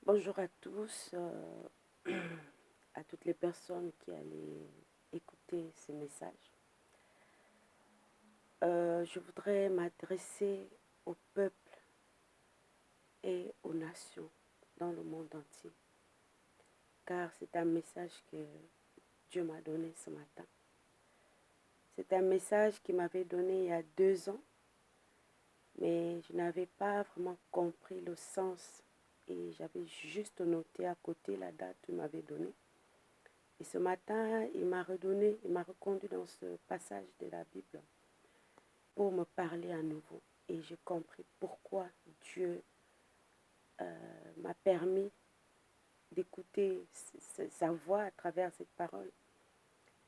Bonjour à tous, à toutes les personnes qui allaient écouter ce message. Je voudrais m'adresser au peuple et aux nations dans le monde entier, car c'est un message que Dieu m'a donné ce matin. C'est un message qu'il m'avait donné il y a 2 ans, mais je n'avais pas vraiment compris le sens et j'avais juste noté à côté la date qu'il m'avait donnée. Et ce matin, il m'a reconduit dans ce passage de la Bible pour me parler à nouveau. Et j'ai compris pourquoi Dieu m'a permis d'écouter sa voix à travers cette parole.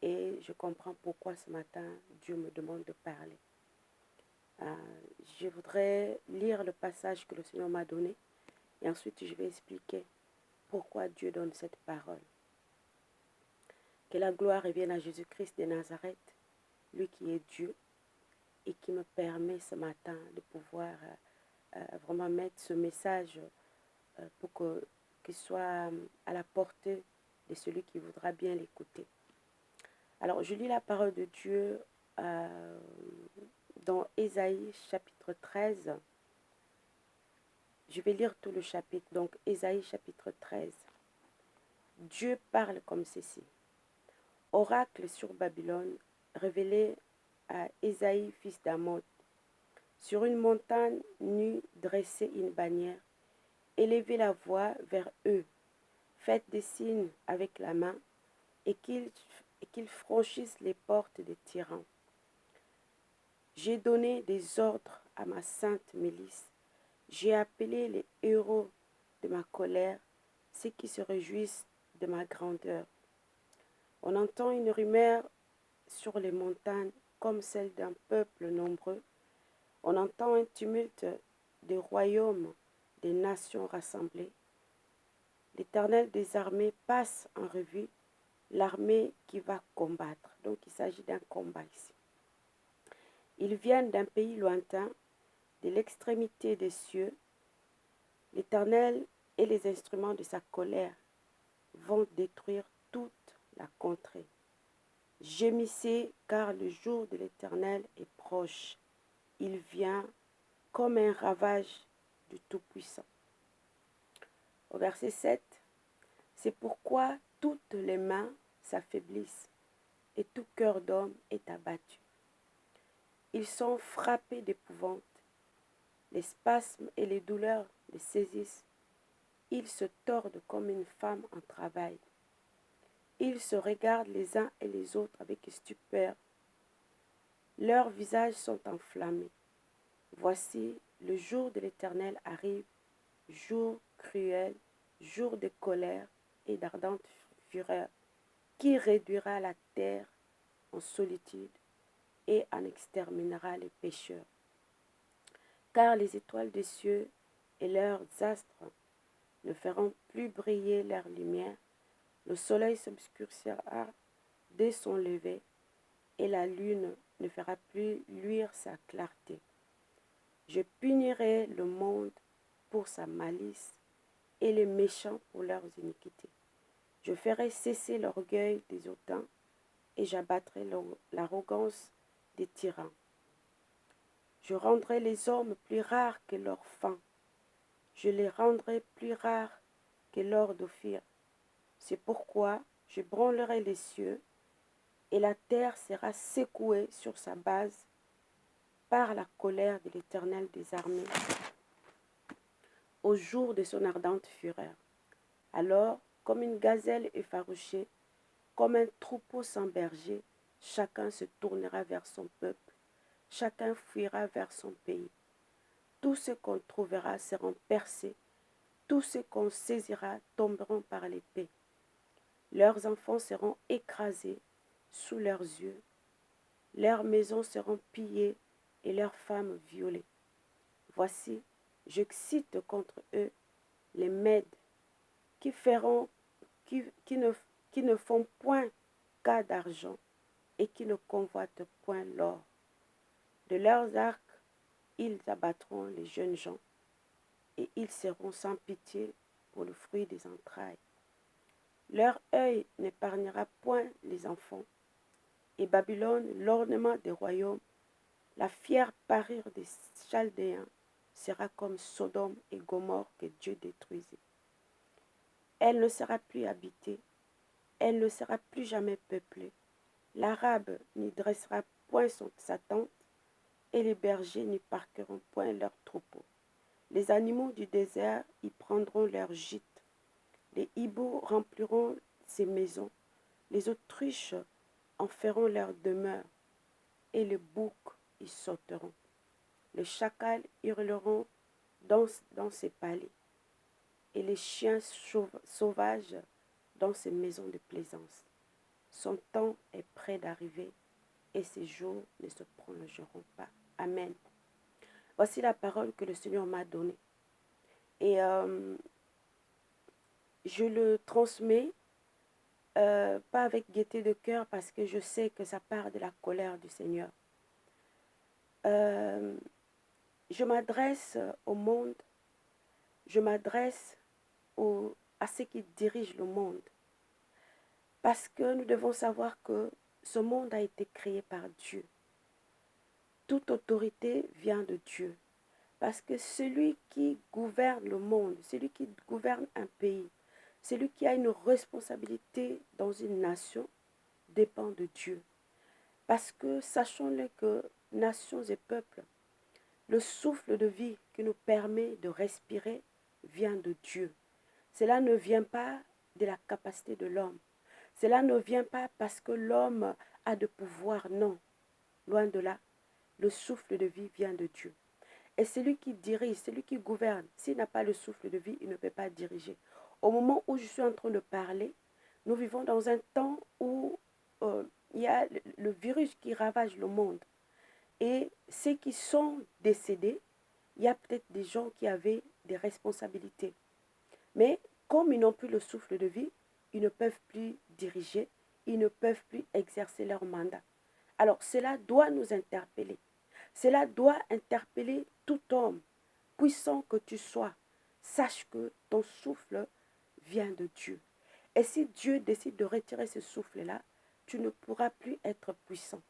Et je comprends pourquoi ce matin, Dieu me demande de parler. Je voudrais lire le passage que le Seigneur m'a donné. Et ensuite, je vais expliquer pourquoi Dieu donne cette parole. Que la gloire revienne à Jésus-Christ de Nazareth, lui qui est Dieu, et qui me permet ce matin de pouvoir vraiment mettre ce message pour qu'il soit à la portée de celui qui voudra bien l'écouter. Alors, je lis la parole de Dieu dans Ésaïe chapitre 13. Je vais lire tout le chapitre, donc Ésaïe chapitre 13. Dieu parle comme ceci. Oracle sur Babylone, révélé à Ésaïe, fils d'Amoz. Sur une montagne nue, dressez une bannière, élevez la voix vers eux, faites des signes avec la main, et qu'ils franchissent les portes des tyrans. J'ai donné des ordres à ma sainte milice, j'ai appelé les héros de ma colère, ceux qui se réjouissent de ma grandeur. On entend une rumeur sur les montagnes comme celle d'un peuple nombreux. On entend un tumulte des royaumes, des nations rassemblées. L'Éternel des armées passe en revue l'armée qui va combattre. Donc il s'agit d'un combat ici. Ils viennent d'un pays lointain, de l'extrémité des cieux. L'Éternel et les instruments de sa colère vont détruire toute la contrée. Gémissez, car le jour de l'Éternel est proche. Il vient comme un ravage du Tout-Puissant. Au verset 7, c'est pourquoi toutes les mains s'affaiblissent et tout cœur d'homme est abattu. Ils sont frappés d'épouvante. Les spasmes et les douleurs les saisissent. Ils se tordent comme une femme en travail. Ils se regardent les uns et les autres avec stupeur. Leurs visages sont enflammés. Voici, le jour de l'Éternel arrive, jour cruel, jour de colère et d'ardente fureur, qui réduira la terre en solitude et en exterminera les pécheurs. Car les étoiles des cieux et leurs astres ne feront plus briller leur lumière, le soleil s'obscurcira dès son lever, et la lune ne fera plus luire sa clarté. Je punirai le monde pour sa malice et les méchants pour leurs iniquités. Je ferai cesser l'orgueil des hautains et j'abattrai l'arrogance des tyrans. Je rendrai les hommes plus rares que leur faim. Je les rendrai plus rares que l'or d'Ophir. C'est pourquoi je branlerai les cieux et la terre sera secouée sur sa base par la colère de l'Éternel des armées au jour de son ardente fureur. Alors, comme une gazelle effarouchée, comme un troupeau sans berger, chacun se tournera vers son peuple, chacun fuira vers son pays. Tous ceux qu'on trouvera seront percés, tous ceux qu'on saisira tomberont par l'épée. Leurs enfants seront écrasés sous leurs yeux, leurs maisons seront pillées et leurs femmes violées. Voici, j'excite contre eux les Mèdes qui ne font point cas d'argent et qui ne convoitent point l'or. De leurs arcs, ils abattront les jeunes gens et ils seront sans pitié pour le fruit des entrailles. Leur œil n'épargnera point les enfants. Et Babylone, l'ornement des royaumes, la fière parure des Chaldéens, sera comme Sodome et Gomorrhe que Dieu détruisit. Elle ne sera plus habitée, elle ne sera plus jamais peuplée. L'Arabe n'y dressera point sa tente, et les bergers n'y parqueront point leurs troupeaux. Les animaux du désert y prendront leur gîte. Les hiboux rempliront ses maisons. Les autruches en feront leur demeure, et les boucs y sauteront. Les chacals hurleront dans ses palais, et les chiens sauvages dans ses maisons de plaisance. Son temps est près d'arriver, et ses jours ne se prolongeront pas. Amen. Voici la parole que le Seigneur m'a donnée. Et je le transmets, pas avec gaieté de cœur, parce que je sais que ça part de la colère du Seigneur. Je m'adresse au monde, je m'adresse à ceux qui dirigent le monde. Parce que nous devons savoir que ce monde a été créé par Dieu. Toute autorité vient de Dieu. Parce que celui qui gouverne le monde, celui qui gouverne un pays, celui qui a une responsabilité dans une nation, dépend de Dieu. Parce que sachons-le que nations et peuples, le souffle de vie qui nous permet de respirer vient de Dieu. Cela ne vient pas de la capacité de l'homme. Cela ne vient pas parce que l'homme a de pouvoir, non. Loin de là, le souffle de vie vient de Dieu. Et celui qui dirige, celui qui gouverne, s'il n'a pas le souffle de vie, il ne peut pas diriger. Au moment où je suis en train de parler, nous vivons dans un temps où il y a le virus qui ravage le monde. Et ceux qui sont décédés, il y a peut-être des gens qui avaient des responsabilités. Mais comme ils n'ont plus le souffle de vie, ils ne peuvent plus diriger, ils ne peuvent plus exercer leur mandat. Alors cela doit nous interpeller. Cela doit interpeller tout homme, puissant que tu sois. Sache que ton souffle vient de Dieu. Et si Dieu décide de retirer ce souffle-là, tu ne pourras plus être puissant.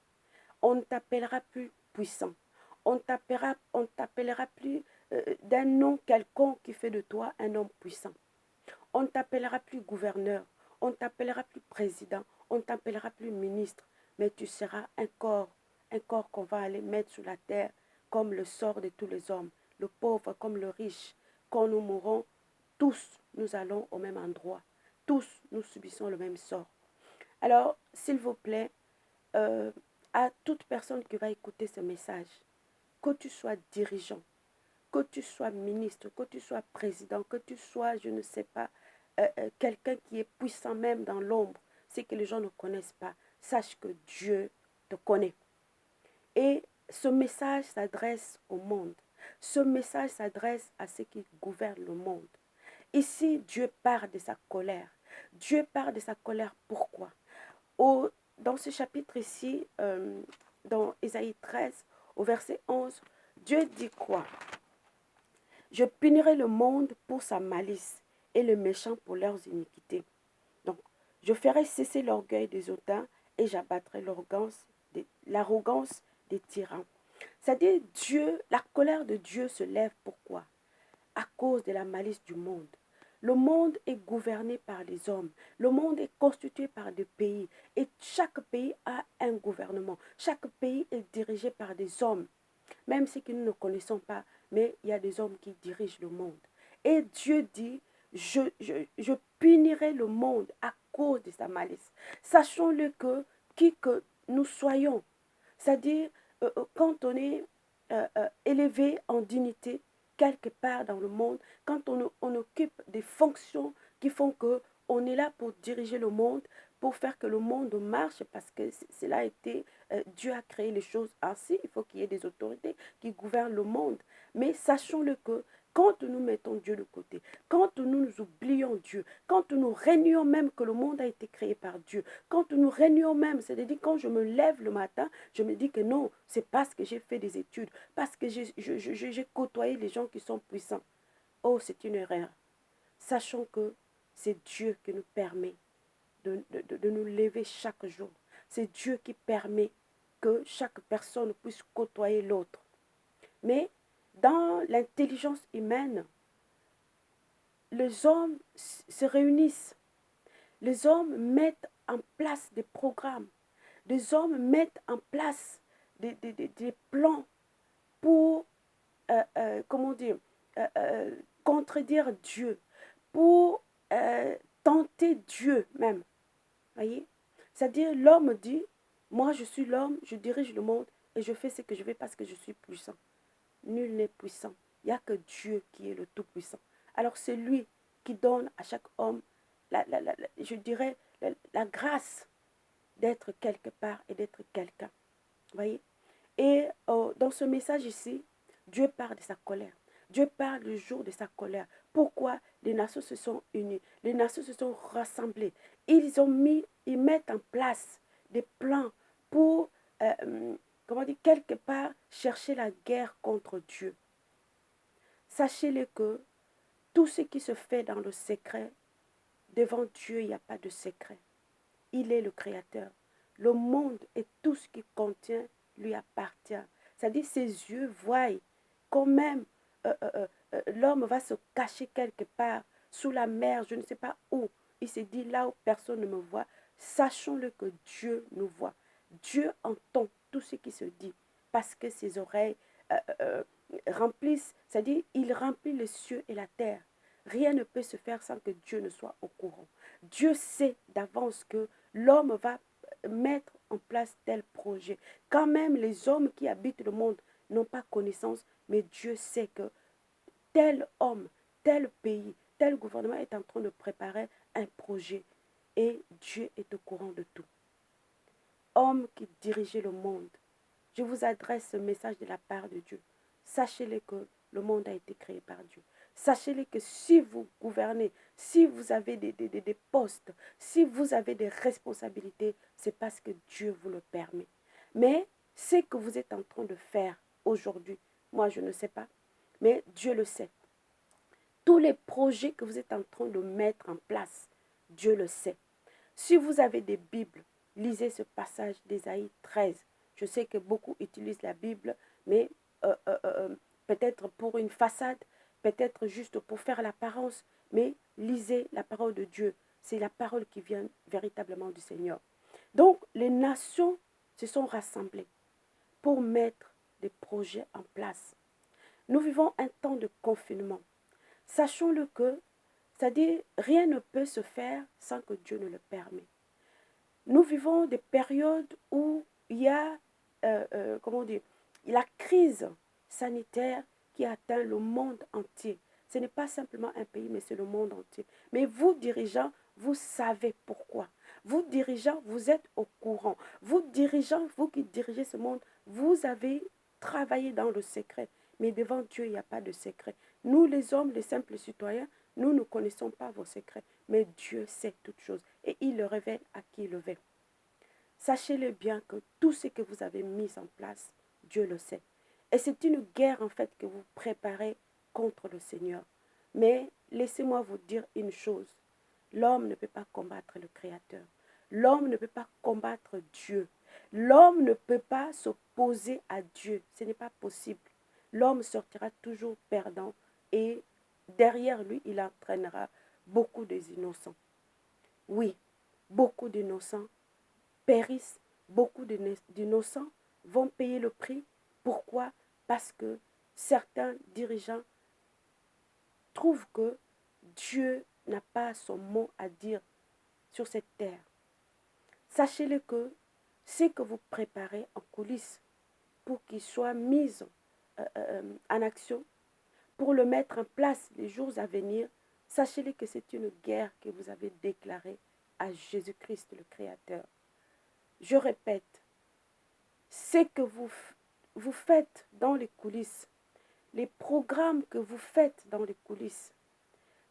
On ne t'appellera plus puissant. On ne t'appellera plus d'un nom quelconque qui fait de toi un homme puissant. On ne t'appellera plus gouverneur, on ne t'appellera plus président, on ne t'appellera plus ministre, mais tu seras un corps qu'on va aller mettre sur la terre comme le sort de tous les hommes, le pauvre comme le riche. Quand nous mourrons, tous nous allons au même endroit, tous nous subissons le même sort. Alors, s'il vous plaît, à toute personne qui va écouter ce message, que tu sois dirigeant, que tu sois ministre, que tu sois président, que tu sois, je ne sais pas, quelqu'un qui est puissant même dans l'ombre, c'est que les gens ne connaissent pas. Sache que Dieu te connaît. Et ce message s'adresse au monde. Ce message s'adresse à ceux qui gouvernent le monde. Ici, Dieu parle de sa colère. Dieu parle de sa colère. Pourquoi? Dans ce chapitre ici, dans Ésaïe 13, au verset 11, Dieu dit quoi? Je punirai le monde pour sa malice et le méchant pour leurs iniquités. Donc, je ferai cesser l'orgueil des hautains et j'abattrai l'arrogance des tyrans. C'est-à-dire, Dieu, la colère de Dieu se lève. Pourquoi? À cause de la malice du monde. Le monde est gouverné par les hommes. Le monde est constitué par des pays. Et chaque pays a un gouvernement. Chaque pays est dirigé par des hommes. Même ceux que nous ne connaissons pas, mais il y a des hommes qui dirigent le monde. Et Dieu dit, je punirai le monde à cause de sa malice. Sachons-le que qui que nous soyons, c'est-à-dire quand on est élevé en dignité quelque part dans le monde, quand on occupe des fonctions qui font que on est là pour diriger le monde, pour faire que le monde marche, parce que cela a été, Dieu a créé les choses ainsi, il faut qu'il y ait des autorités qui gouvernent le monde. Mais sachons-le que quand nous mettons Dieu de côté, quand nous oublions Dieu, quand nous régnons même que le monde a été créé par Dieu, quand nous régnons même, c'est-à-dire quand je me lève le matin, je me dis que non, c'est parce que j'ai fait des études, parce que j'ai côtoyé les gens qui sont puissants. Oh, c'est une erreur. sachant que c'est Dieu qui nous permet de nous lever chaque jour. C'est Dieu qui permet que chaque personne puisse côtoyer l'autre. Mais dans l'intelligence humaine, les hommes se réunissent. Les hommes mettent en place des programmes. Les hommes mettent en place des plans pour, comment dire, contredire Dieu, pour tenter Dieu même. Voyez? C'est-à-dire, l'homme dit, moi je suis l'homme, je dirige le monde et je fais ce que je veux parce que je suis puissant. Nul n'est puissant. Il n'y a que Dieu qui est le Tout-Puissant. Alors c'est lui qui donne à chaque homme, je dirais, la grâce d'être quelque part et d'être quelqu'un. Voyez? Et dans ce message ici, Dieu parle de sa colère. Dieu parle du jour de sa colère. Pourquoi les nations se sont unies? Les nations se sont rassemblées. Ils mettent en place des plans pour, comment dire, quelque part, chercher la guerre contre Dieu. Sachez-le que tout ce qui se fait dans le secret, devant Dieu, il n'y a pas de secret. Il est le Créateur. Le monde et tout ce qu'il contient lui appartient. C'est-à-dire ses yeux voient quand même l'homme va se cacher quelque part sous la mer, je ne sais pas où. Il s'est dit là où personne ne me voit, sachons-le que Dieu nous voit. Dieu entend tout ce qui se dit parce que ses oreilles remplissent, c'est-à-dire il remplit les cieux et la terre. Rien ne peut se faire sans que Dieu ne soit au courant. Dieu sait d'avance que l'homme va mettre en place tel projet. Quand même les hommes qui habitent le monde n'ont pas connaissance, mais Dieu sait que tel homme, tel pays, tel gouvernement est en train de préparer un projet et Dieu est au courant de tout. Homme qui dirigeait le monde, je vous adresse ce message de la part de Dieu. Sachez-le que le monde a été créé par Dieu. Sachez-le que si vous gouvernez, si vous avez des postes, si vous avez des responsabilités, c'est parce que Dieu vous le permet. Mais ce que vous êtes en train de faire aujourd'hui, moi je ne sais pas, mais Dieu le sait. Tous les projets que vous êtes en train de mettre en place, Dieu le sait. Si vous avez des Bibles, lisez ce passage d'Ésaïe 13. Je sais que beaucoup utilisent la Bible, mais peut-être pour une façade, peut-être juste pour faire l'apparence, mais lisez la parole de Dieu. C'est la parole qui vient véritablement du Seigneur. Donc, les nations se sont rassemblées pour mettre des projets en place. Nous vivons un temps de confinement. Sachons-le que, c'est-à-dire, rien ne peut se faire sans que Dieu ne le permette. Nous vivons des périodes où il y a, comment dire, la crise sanitaire qui atteint le monde entier. Ce n'est pas simplement un pays, mais c'est le monde entier. Mais vous, dirigeants, vous savez pourquoi. Vous, dirigeants, vous êtes au courant. Vous, dirigeants, vous qui dirigez ce monde, vous avez travaillé dans le secret. Mais devant Dieu, il n'y a pas de secret. Nous, les hommes, les simples citoyens, nous ne connaissons pas vos secrets. Mais Dieu sait toutes choses et il le révèle à qui il le veut. Sachez-le bien que tout ce que vous avez mis en place, Dieu le sait. Et c'est une guerre en fait que vous préparez contre le Seigneur. Mais laissez-moi vous dire une chose. L'homme ne peut pas combattre le Créateur. L'homme ne peut pas combattre Dieu. L'homme ne peut pas s'opposer à Dieu. Ce n'est pas possible. L'homme sortira toujours perdant et derrière lui, il entraînera beaucoup d'innocents. Oui, beaucoup d'innocents périssent, beaucoup d'innocents vont payer le prix. Pourquoi? Parce que certains dirigeants trouvent que Dieu n'a pas son mot à dire sur cette terre. Sachez-le que ce que vous préparez en coulisses pour qu'il soit mis en action, pour le mettre en place les jours à venir, sachez-le que c'est une guerre que vous avez déclarée à Jésus-Christ le Créateur. Je répète, ce que vous faites dans les coulisses, les programmes que vous faites dans les coulisses,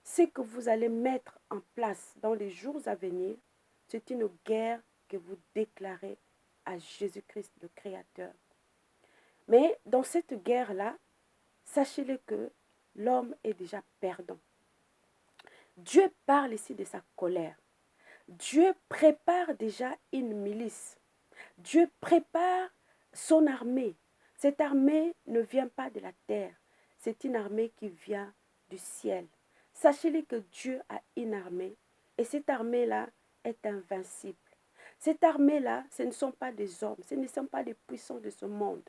ce que vous allez mettre en place dans les jours à venir, c'est une guerre que vous déclarez à Jésus-Christ le Créateur. Mais dans cette guerre-là, sachez-le que l'homme est déjà perdant. Dieu parle ici de sa colère. Dieu prépare déjà une milice. Dieu prépare son armée. Cette armée ne vient pas de la terre. C'est une armée qui vient du ciel. Sachez-le que Dieu a une armée et cette armée-là est invincible. Cette armée-là, ce ne sont pas des hommes, ce ne sont pas des puissants de ce monde.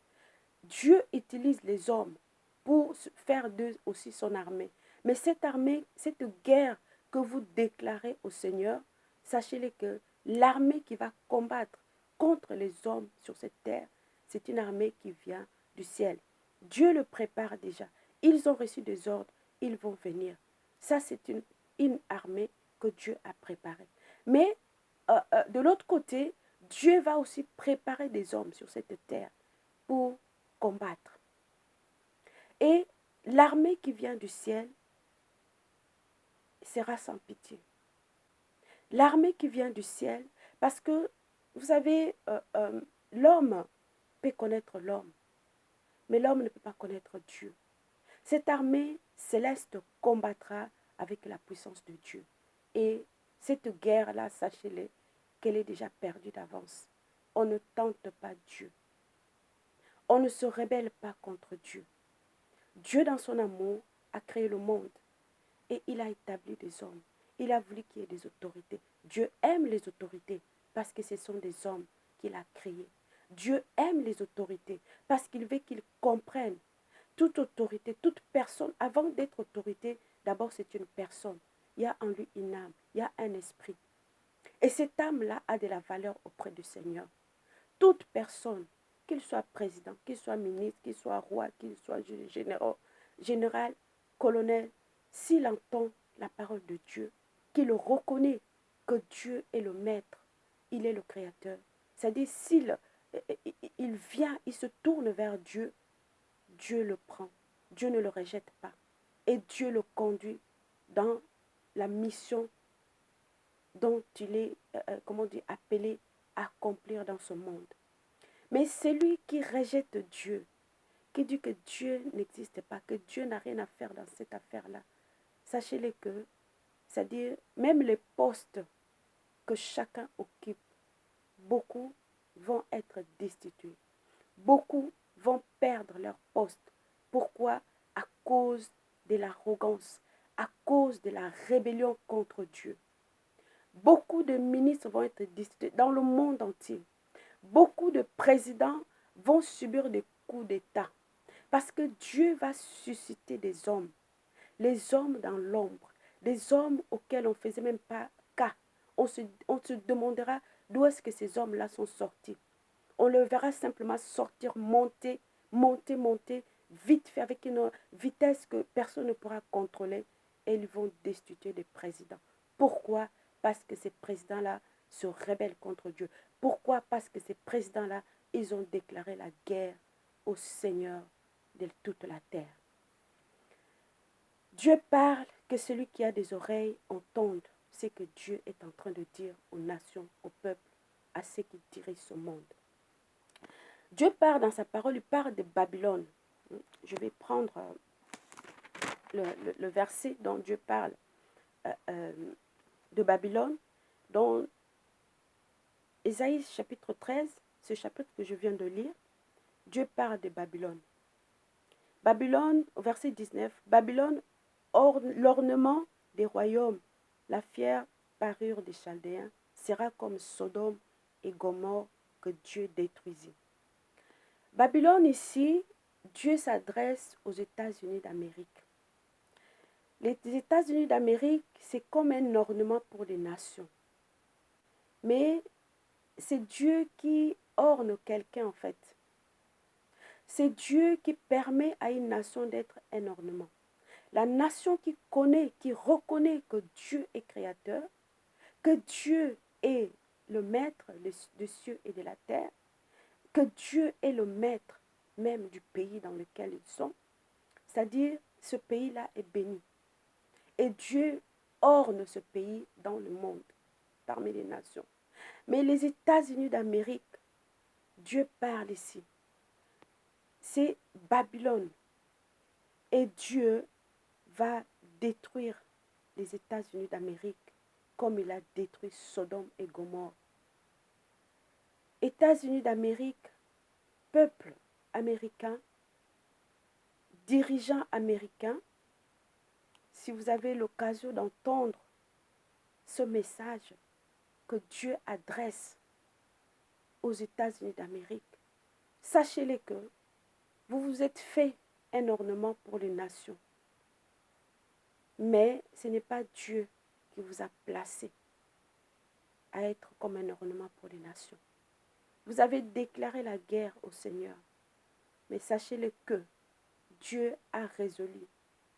Dieu utilise les hommes pour faire d'eux aussi son armée. Mais cette armée, cette guerre que vous déclarez au Seigneur, sachez-le que l'armée qui va combattre contre les hommes sur cette terre, c'est une armée qui vient du ciel. Dieu le prépare déjà. Ils ont reçu des ordres, ils vont venir. Ça, c'est une armée que Dieu a préparée. Mais de l'autre côté, Dieu va aussi préparer des hommes sur cette terre pour combattre. Et l'armée qui vient du ciel sera sans pitié. L'armée qui vient du ciel, parce que, vous savez, l'homme peut connaître l'homme, mais l'homme ne peut pas connaître Dieu. Cette armée céleste combattra avec la puissance de Dieu. Et cette guerre-là, sachez-le, qu'elle est déjà perdue d'avance. On ne tente pas Dieu. On ne se rebelle pas contre Dieu. Dieu, dans son amour, a créé le monde et il a établi des hommes. Il a voulu qu'il y ait des autorités. Dieu aime les autorités parce que ce sont des hommes qu'il a créés. Dieu aime les autorités parce qu'il veut qu'ils comprennent. Toute autorité, toute personne, avant d'être autorité, d'abord c'est une personne. Il y a en lui une âme, il y a un esprit. Et cette âme-là a de la valeur auprès du Seigneur. Toute personne, qu'il soit président, qu'il soit ministre, qu'il soit roi, qu'il soit général, colonel, s'il entend la parole de Dieu, qu'il reconnaît que Dieu est le maître, il est le créateur. C'est-à-dire s'il vient, il se tourne vers Dieu, Dieu le prend. Dieu ne le rejette pas. Et Dieu le conduit dans la mission dont il est, appelé à accomplir dans ce monde. Mais celui qui rejette Dieu, qui dit que Dieu n'existe pas, que Dieu n'a rien à faire dans cette affaire-là, sachez-le que, c'est-à-dire même les postes que chacun occupe, beaucoup vont être destitués. Beaucoup vont perdre leur poste. Pourquoi? À cause de l'arrogance, à cause de la rébellion contre Dieu. Beaucoup de ministres vont être destitués dans le monde entier. Beaucoup de présidents vont subir des coups d'État parce que Dieu va susciter des hommes, les hommes dans l'ombre, des hommes auxquels on ne faisait même pas cas. On se demandera d'où est-ce que ces hommes-là sont sortis. On le verra simplement sortir, monter, vite fait, avec une vitesse que personne ne pourra contrôler. Et ils vont destituer des présidents. Pourquoi? Parce que ces présidents-là se rebellent contre Dieu. Pourquoi? Parce que ces présidents-là, ils ont déclaré la guerre au Seigneur de toute la terre. Dieu parle, que celui qui a des oreilles entende ce que Dieu est en train de dire aux nations, au peuple, à ceux qui dirigent ce monde. Dieu parle dans sa parole, il parle de Babylone. Je vais prendre le verset dont Dieu parle de Babylone, dans Ésaïe chapitre 13, ce chapitre que je viens de lire. Dieu parle de Babylone. Babylone, au verset 19, Babylone, l'ornement des royaumes, la fière parure des Chaldéens, sera comme Sodome et Gomorrhe que Dieu détruisit. Babylone ici, Dieu s'adresse aux États-Unis d'Amérique. Les États-Unis d'Amérique, c'est comme un ornement pour les nations. Mais c'est Dieu qui orne quelqu'un en fait. C'est Dieu qui permet à une nation d'être un ornement. La nation qui connaît, qui reconnaît que Dieu est créateur, que Dieu est le maître des cieux et de la terre, que Dieu est le maître même du pays dans lequel ils sont, c'est-à-dire ce pays-là est béni. Et Dieu orne ce pays dans le monde, parmi les nations. Mais les États-Unis d'Amérique, Dieu parle ici. C'est Babylone. Et Dieu va détruire les États-Unis d'Amérique comme il a détruit Sodome et Gomorrhe. États-Unis d'Amérique, peuple américain, dirigeants américains, si vous avez l'occasion d'entendre ce message que Dieu adresse aux États-Unis d'Amérique, sachez-le que vous vous êtes fait un ornement pour les nations. Mais ce n'est pas Dieu qui vous a placé à être comme un ornement pour les nations. Vous avez déclaré la guerre au Seigneur. Mais sachez-le que Dieu a résolu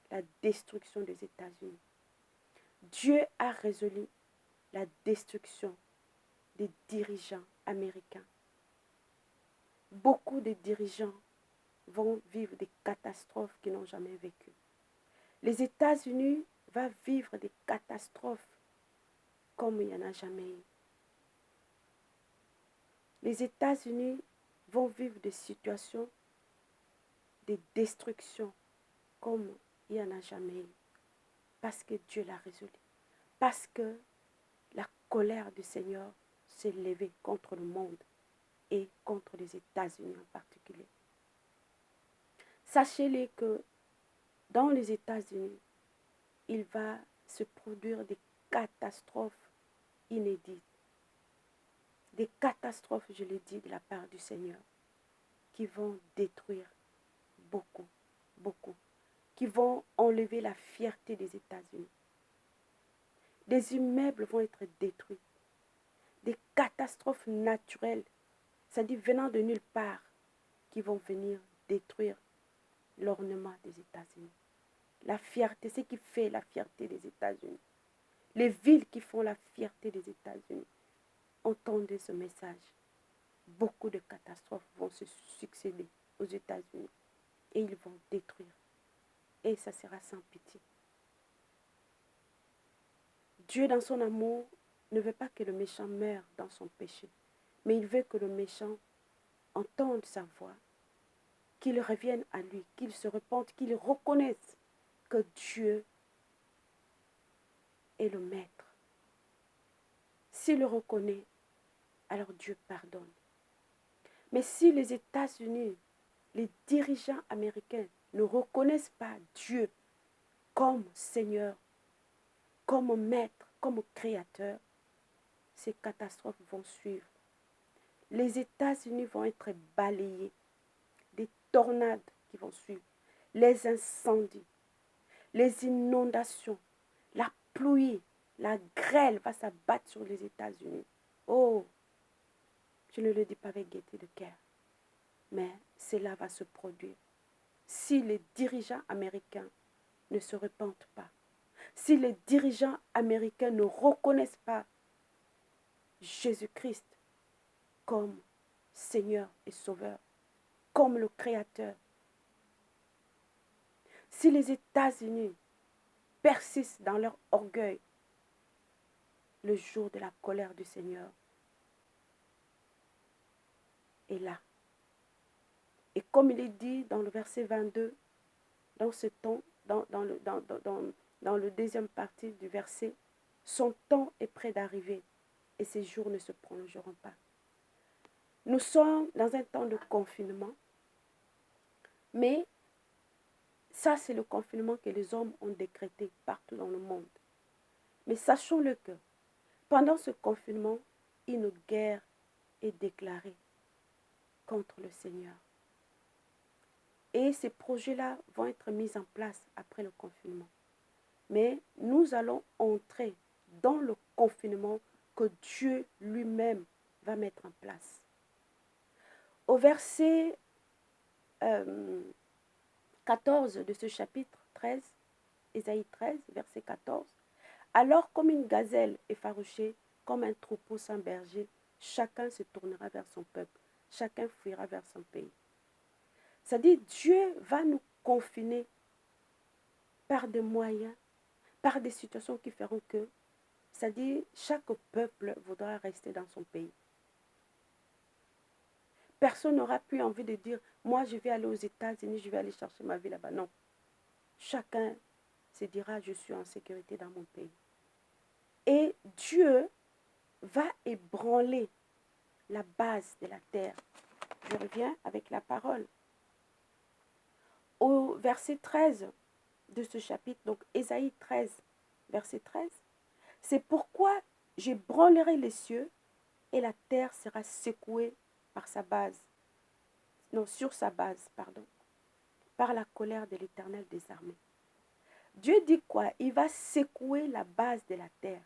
la destruction des États-Unis. Dieu a résolu la destruction des dirigeants américains. Beaucoup de dirigeants vont vivre des catastrophes qu'ils n'ont jamais vécues. Les États-Unis vont vivre des catastrophes comme il n'y en a jamais eu. Les États-Unis vont vivre des situations de destruction comme il n'y en a jamais eu. Parce que Dieu l'a résolu. Parce que la colère du Seigneur s'est levée contre le monde et contre les États-Unis en particulier. Sachez-le que dans les États-Unis, il va se produire des catastrophes inédites. Des catastrophes, je l'ai dit, de la part du Seigneur, qui vont détruire beaucoup, beaucoup, qui vont enlever la fierté des États-Unis. Des immeubles vont être détruits. Des catastrophes naturelles, c'est-à-dire venant de nulle part, qui vont venir détruire l'ornement des États-Unis. La fierté, ce qui fait la fierté des États-Unis. Les villes qui font la fierté des États-Unis. Entendez ce message. Beaucoup de catastrophes vont se succéder aux États-Unis et ils vont détruire. Et ça sera sans pitié. Dieu, dans son amour, ne veut pas que le méchant meure dans son péché, mais il veut que le méchant entende sa voix, qu'il revienne à lui, qu'il se repente, qu'il reconnaisse que Dieu est le maître. S'il le reconnaît, alors Dieu pardonne. Mais si les États-Unis, les dirigeants américains ne reconnaissent pas Dieu comme Seigneur, comme maître, comme créateur, ces catastrophes vont suivre. Les États-Unis vont être balayés, des tornades qui vont suivre, les incendies, les inondations, la pluie, la grêle va s'abattre sur les États-Unis. Oh, je ne le dis pas avec gaieté de cœur, mais cela va se produire. Si les dirigeants américains ne se repentent pas, si les dirigeants américains ne reconnaissent pas Jésus-Christ comme Seigneur et Sauveur, comme le Créateur, si les États-Unis persistent dans leur orgueil, le jour de la colère du Seigneur est là. Et comme il est dit dans le verset 22, dans ce temps, dans le deuxième partie du verset, son temps est près d'arriver et ses jours ne se prolongeront pas. Nous sommes dans un temps de confinement, mais ça c'est le confinement que les hommes ont décrété partout dans le monde. Mais sachons-le que pendant ce confinement, une guerre est déclarée contre le Seigneur. Et ces projets-là vont être mis en place après le confinement. Mais nous allons entrer dans le confinement que Dieu lui-même va mettre en place. Au verset 14 de ce chapitre 13, Ésaïe 13, verset 14, « Alors comme une gazelle effarouchée, comme un troupeau sans berger, chacun se tournera vers son peuple, chacun fuira vers son pays. » C'est-à-dire, Dieu va nous confiner par des moyens, par des situations qui feront que, c'est-à-dire, chaque peuple voudra rester dans son pays. Personne n'aura plus envie de dire, moi je vais aller aux États-Unis, je vais aller chercher ma vie là-bas. Non. Chacun se dira, je suis en sécurité dans mon pays. Et Dieu va ébranler la base de la terre. Je reviens avec la parole. Au verset 13 de ce chapitre, donc Ésaïe 13, verset 13, c'est pourquoi j'ébranlerai les cieux et la terre sera secouée par sa base. Non, sur sa base, pardon, par la colère de l'Éternel des armées. Dieu dit quoi? Il va secouer la base de la terre.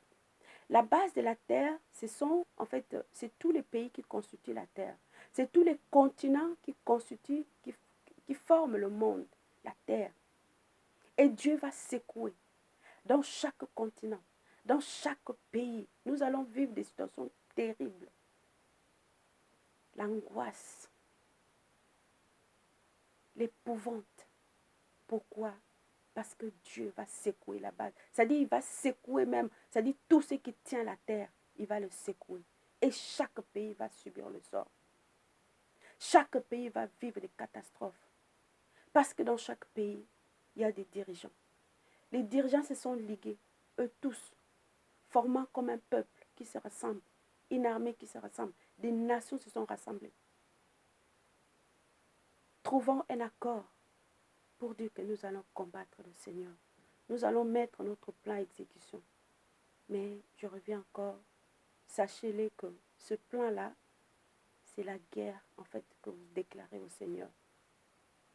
La base de la terre, c'est tous les pays qui constituent la terre. C'est tous les continents qui forment le monde, la terre. Et Dieu va secouer dans chaque continent, dans chaque pays. Nous allons vivre des situations terribles. L'angoisse, l'épouvante. Pourquoi? Parce que Dieu va secouer la base. C'est-à-dire, il va secouer même. C'est-à-dire, tout ce qui tient la terre, il va le secouer. Et chaque pays va subir le sort. Chaque pays va vivre des catastrophes. Parce que dans chaque pays, il y a des dirigeants. Les dirigeants se sont ligués, eux tous, formant comme un peuple qui se rassemble, une armée qui se rassemble. Des nations se sont rassemblées. Trouvons un accord pour dire que nous allons combattre le Seigneur. Nous allons mettre notre plan à exécution. Mais je reviens encore, sachez-le que ce plan-là, c'est la guerre en fait que vous déclarez au Seigneur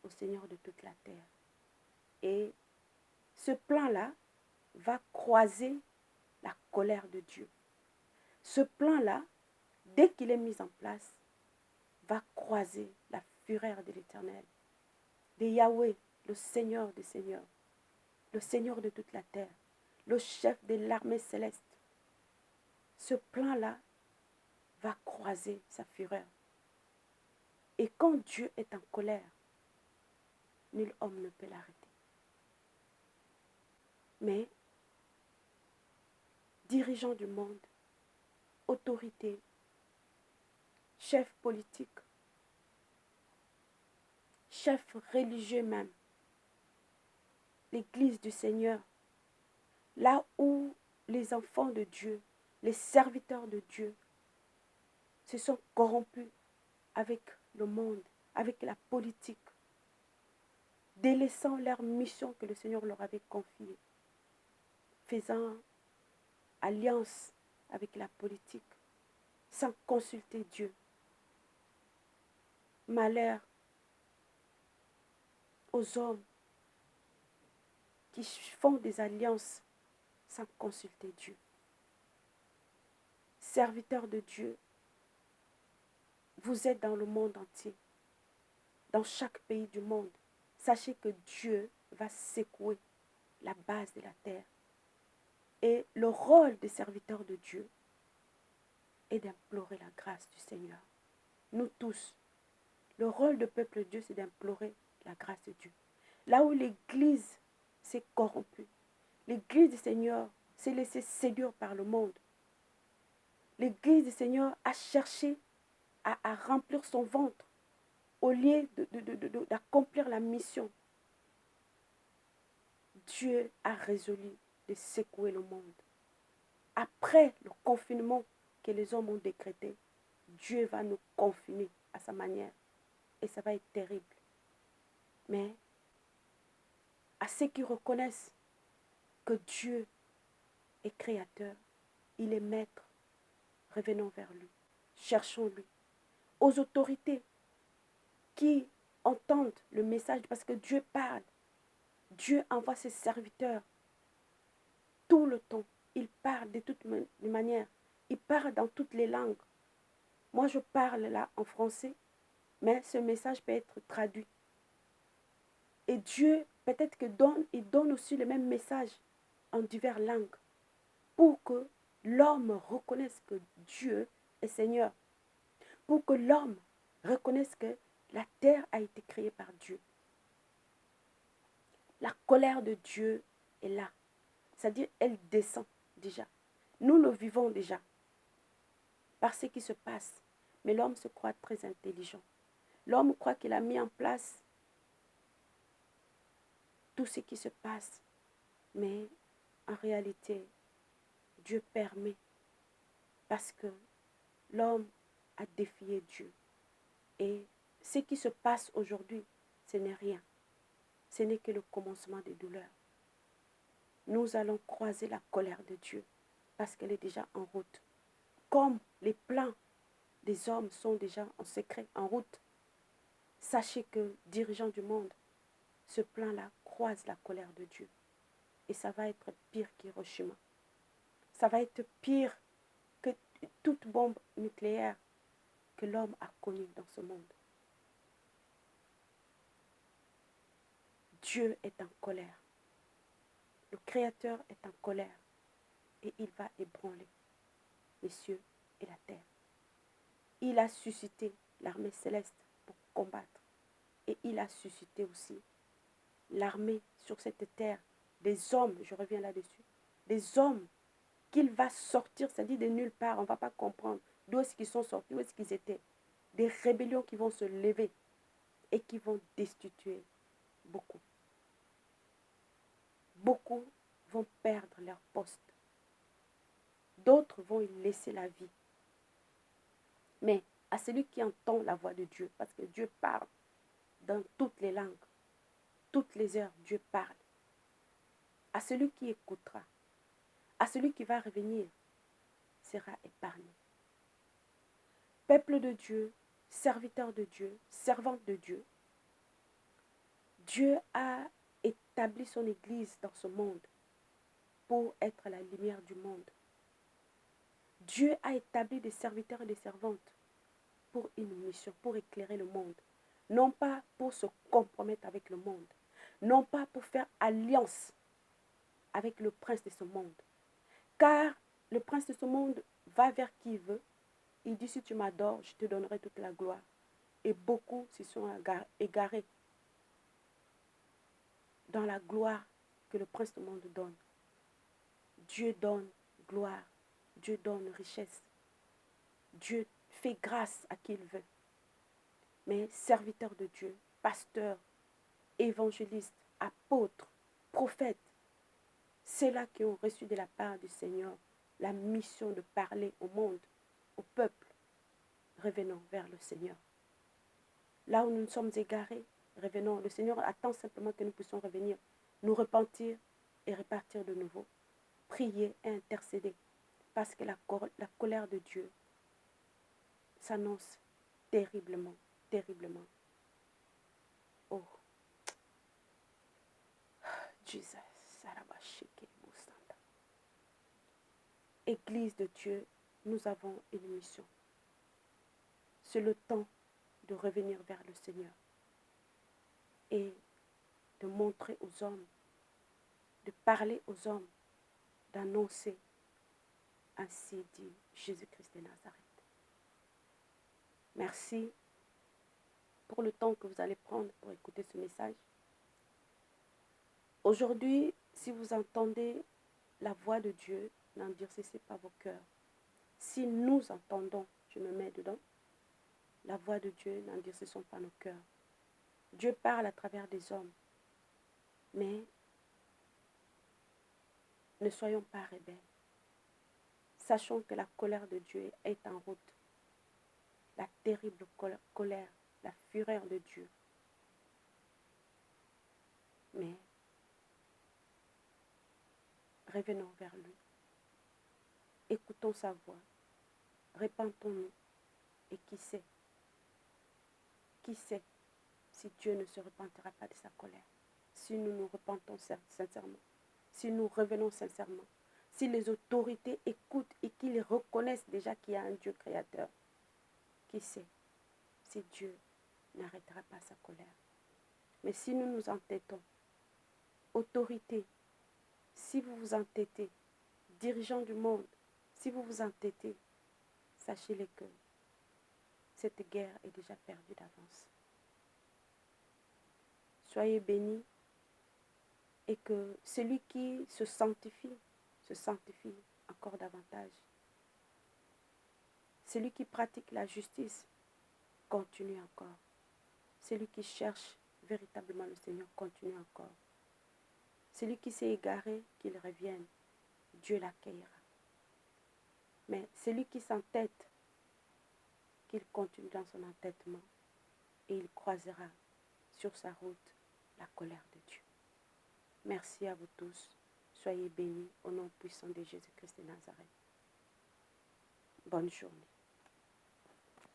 de toute la terre. Et ce plan-là va croiser la colère de Dieu. Ce plan-là, dès qu'il est mis en place, va croiser la fureur de l'Éternel, de Yahweh, le Seigneur des Seigneurs, le Seigneur de toute la terre, le chef de l'armée céleste. Ce plan-là va croiser sa fureur. Et quand Dieu est en colère, nul homme ne peut l'arrêter. Mais, dirigeants du monde, autorités, chefs politiques, chefs religieux même, l'Église du Seigneur, là où les enfants de Dieu, les serviteurs de Dieu, se sont corrompus avec le monde, avec la politique, délaissant leur mission que le Seigneur leur avait confiée, faisant alliance avec la politique, sans consulter Dieu. Malheur aux hommes qui font des alliances sans consulter Dieu. Serviteurs de Dieu, vous êtes dans le monde entier, dans chaque pays du monde. Sachez que Dieu va secouer la base de la terre. Et le rôle des serviteurs de Dieu est d'implorer la grâce du Seigneur. Nous tous, le rôle du peuple de Dieu, c'est d'implorer la grâce de Dieu. Là où l'Église s'est corrompue, l'Église du Seigneur s'est laissée séduire par le monde. L'Église du Seigneur a cherché à remplir son ventre au lieu d'accomplir la mission. Dieu a résolu de secouer le monde. Après le confinement que les hommes ont décrété, Dieu va nous confiner à sa manière. Et ça va être terrible. Mais à ceux qui reconnaissent que Dieu est créateur, il est maître, revenons vers lui, cherchons-lui. Aux autorités qui entendent le message, parce que Dieu parle, Dieu envoie ses serviteurs tout le temps. Il parle de toutes les manières, il parle dans toutes les langues. Moi, je parle là en français, mais ce message peut être traduit. Et Dieu, peut-être que il donne aussi le même message en diverses langues pour que l'homme reconnaisse que Dieu est Seigneur. Pour que l'homme reconnaisse que la terre a été créée par Dieu. La colère de Dieu est là. C'est-à-dire, elle descend déjà. Nous le vivons déjà par ce qui se passe. Mais l'homme se croit très intelligent. L'homme croit qu'il a mis en place tout ce qui se passe. Mais en réalité, Dieu permet parce que l'homme a défié Dieu. Et ce qui se passe aujourd'hui, ce n'est rien. Ce n'est que le commencement des douleurs. Nous allons croiser la colère de Dieu parce qu'elle est déjà en route. Comme les plans des hommes sont déjà en secret, en route, sachez que, dirigeants du monde, ce plan-là croise la colère de Dieu. Et ça va être pire qu'Hiroshima. Ça va être pire que toute bombe nucléaire que l'homme a connue dans ce monde. Dieu est en colère. Le Créateur est en colère. Et il va ébranler les cieux et la terre. Il a suscité l'armée céleste pour combattre. Et il a suscité aussi l'armée sur cette terre, des hommes, je reviens là-dessus, des hommes qu'il va sortir, c'est-à-dire de nulle part, on ne va pas comprendre d'où est-ce qu'ils sont sortis, où est-ce qu'ils étaient. Des rébellions qui vont se lever et qui vont destituer beaucoup. Beaucoup vont perdre leur poste. D'autres vont y laisser la vie. Mais à celui qui entend la voix de Dieu, parce que Dieu parle dans toutes les langues, toutes les heures, Dieu parle. À celui qui écoutera, à celui qui va revenir, sera épargné. Peuple de Dieu, serviteur de Dieu, servante de Dieu, Dieu a établi son Église dans ce monde pour être la lumière du monde. Dieu a établi des serviteurs et des servantes pour une mission, pour éclairer le monde. Non pas pour se compromettre avec le monde. Non pas pour faire alliance avec le prince de ce monde. Car le prince de ce monde va vers qui il veut. Il dit, si tu m'adores, je te donnerai toute la gloire. Et beaucoup s'y sont égarés dans la gloire que le prince du monde donne. Dieu donne gloire. Dieu donne richesse. Dieu fait grâce à qui il veut. Mais serviteurs de Dieu, pasteurs, évangélistes, apôtres, prophètes, ceux-là qui ont reçu de la part du Seigneur la mission de parler au monde, au peuple, revenons vers le Seigneur. Là où nous nous sommes égarés, revenons. Le Seigneur attend simplement que nous puissions revenir, nous repentir et repartir de nouveau. Prier et intercéder. Parce que la colère de Dieu s'annonce terriblement, terriblement. Oh, Jesus. Église de Dieu, nous avons une mission. C'est le temps de revenir vers le Seigneur et de montrer aux hommes, de parler aux hommes, d'annoncer, ainsi dit Jésus-Christ de Nazareth. Merci pour le temps que vous allez prendre pour écouter ce message. Aujourd'hui, si vous entendez la voix de Dieu, n'endurcissez pas vos cœurs. Si nous entendons, je me mets dedans, la voix de Dieu, n'endurcissons pas nos cœurs. Dieu parle à travers des hommes, mais ne soyons pas rebelles. Sachons que la colère de Dieu est en route. La terrible colère, la fureur de Dieu. Mais revenons vers lui. Écoutons sa voix. Repentons-nous. Et qui sait si Dieu ne se repentira pas de sa colère? Si nous nous repentons sincèrement, si nous revenons sincèrement, si les autorités écoutent et qu'ils reconnaissent déjà qu'il y a un Dieu créateur, qui sait si Dieu n'arrêtera pas sa colère? Mais si nous nous entêtons, autorité, si vous vous entêtez, dirigeants du monde, si vous vous entêtez, sachez-le que cette guerre est déjà perdue d'avance. Soyez bénis et que celui qui se sanctifie encore davantage. Celui qui pratique la justice continue encore. Celui qui cherche véritablement le Seigneur continue encore. Celui qui s'est égaré, qu'il revienne. Dieu l'accueillera. Mais celui qui s'entête, qu'il continue dans son entêtement et il croisera sur sa route la colère de Dieu. Merci à vous tous. Soyez bénis au nom puissant de Jésus-Christ de Nazareth. Bonne journée.